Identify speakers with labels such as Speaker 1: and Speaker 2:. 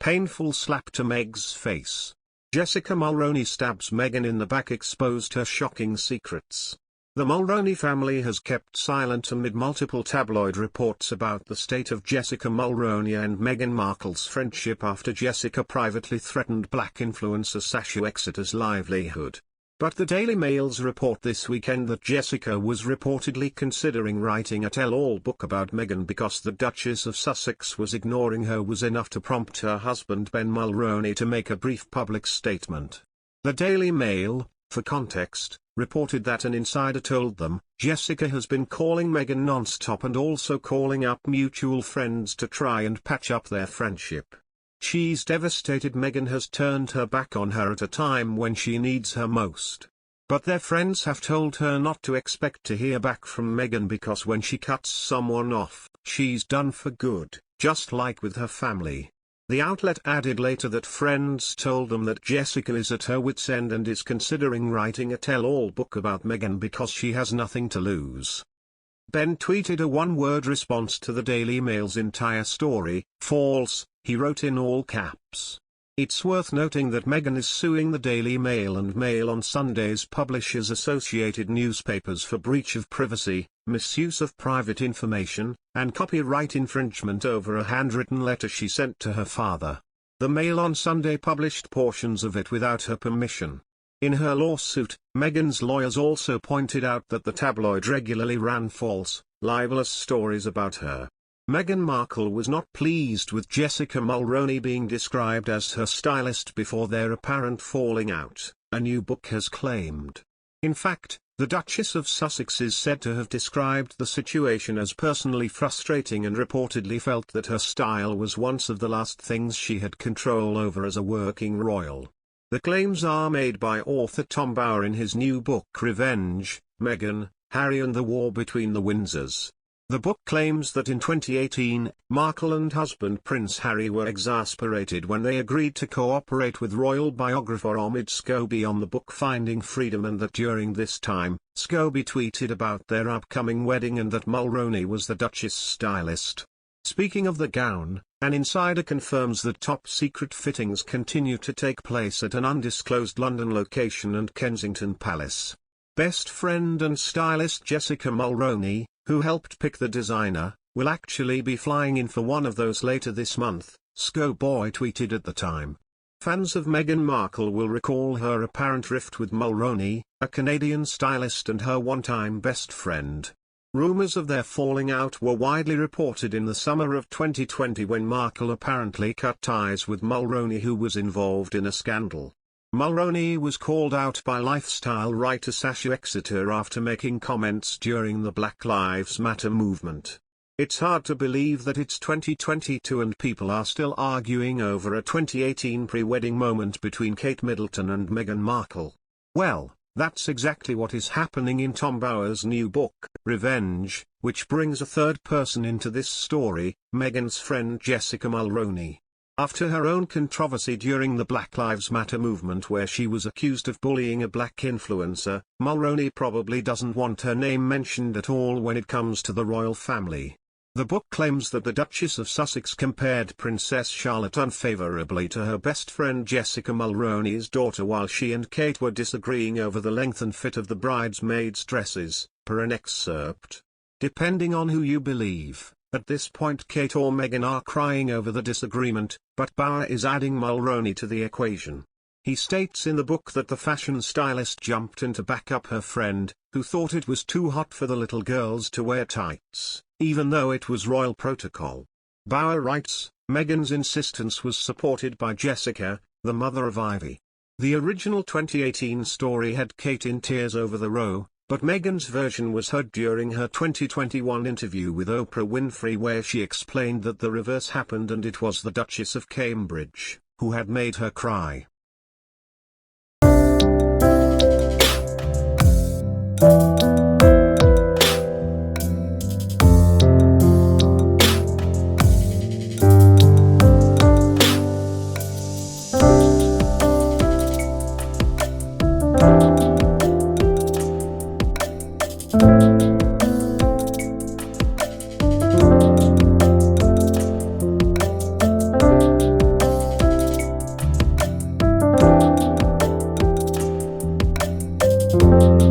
Speaker 1: Painful slap to Meg's face. Jessica Mulroney stabs Meghan in the back, exposed her shocking secrets. The Mulroney family has kept silent amid multiple tabloid reports about the state of Jessica Mulroney and Meghan Markle's friendship after Jessica privately threatened black influencer Sasha Exeter's livelihood. But the Daily Mail's report this weekend that Jessica was reportedly considering writing a tell-all book about Meghan because the Duchess of Sussex was ignoring her was enough to prompt her husband Ben Mulroney to make a brief public statement. The Daily Mail, for context, reported that an insider told them, Jessica has been calling Meghan non-stop and also calling up mutual friends to try and patch up their friendship. She's devastated Meghan has turned her back on her at a time when she needs her most. But their friends have told her not to expect to hear back from Meghan because when she cuts someone off, she's done for good, just like with her family. The outlet added later that friends told them that Jessica is at her wit's end and is considering writing a tell-all book about Meghan because she has nothing to lose. Ben tweeted a one-word response to the Daily Mail's entire story, "False," he wrote in all caps. It's worth noting that Meghan is suing the Daily Mail and Mail on Sunday's publishers associated newspapers for breach of privacy, misuse of private information, and copyright infringement over a handwritten letter she sent to her father. The Mail on Sunday published portions of it without her permission. In her lawsuit, Meghan's lawyers also pointed out that the tabloid regularly ran false, libelous stories about her. Meghan Markle was not pleased with Jessica Mulroney being described as her stylist before their apparent falling out, a new book has claimed. In fact, the Duchess of Sussex is said to have described the situation as personally frustrating and reportedly felt that her style was one of the last things she had control over as a working royal. The claims are made by author Tom Bower in his new book Revenge, Meghan, Harry and the War Between the Windsors. The book claims that in 2018, Markle and husband Prince Harry were exasperated when they agreed to cooperate with royal biographer Omid Scobie on the book Finding Freedom, and that during this time, Scobie tweeted about their upcoming wedding and that Mulroney was the Duchess' stylist. Speaking of the gown, an insider confirms that top-secret fittings continue to take place at an undisclosed London location and Kensington Palace. Best friend and stylist Jessica Mulroney, who helped pick the designer, will actually be flying in for one of those later this month, Scobie tweeted at the time. Fans of Meghan Markle will recall her apparent rift with Mulroney, a Canadian stylist and her one-time best friend. Rumors of their falling out were widely reported in the summer of 2020 when Markle apparently cut ties with Mulroney, who was involved in a scandal. Mulroney was called out by lifestyle writer Sasha Exeter after making comments during the Black Lives Matter movement. It's hard to believe that it's 2022 and people are still arguing over a 2018 pre-wedding moment between Kate Middleton and Meghan Markle. Well, that's exactly what is happening in Tom Bower's new book, Revenge, which brings a third person into this story, Meghan's friend Jessica Mulroney. After her own controversy during the Black Lives Matter movement where she was accused of bullying a black influencer, Mulroney probably doesn't want her name mentioned at all when it comes to the royal family. The book claims that the Duchess of Sussex compared Princess Charlotte unfavorably to her best friend Jessica Mulroney's daughter while she and Kate were disagreeing over the length and fit of the bridesmaids' dresses, per an excerpt. Depending on who you believe, at this point Kate or Meghan are crying over the disagreement, but Bower is adding Mulroney to the equation. He states in the book that the fashion stylist jumped in to back up her friend, who thought it was too hot for the little girls to wear tights, even though it was royal protocol. Bower writes, Meghan's insistence was supported by Jessica, the mother of Ivy. The original 2018 story had Kate in tears over the row, but Meghan's version was heard during her 2021 interview with Oprah Winfrey, where she explained that the reverse happened and it was the Duchess of Cambridge who had made her cry.
Speaker 2: you.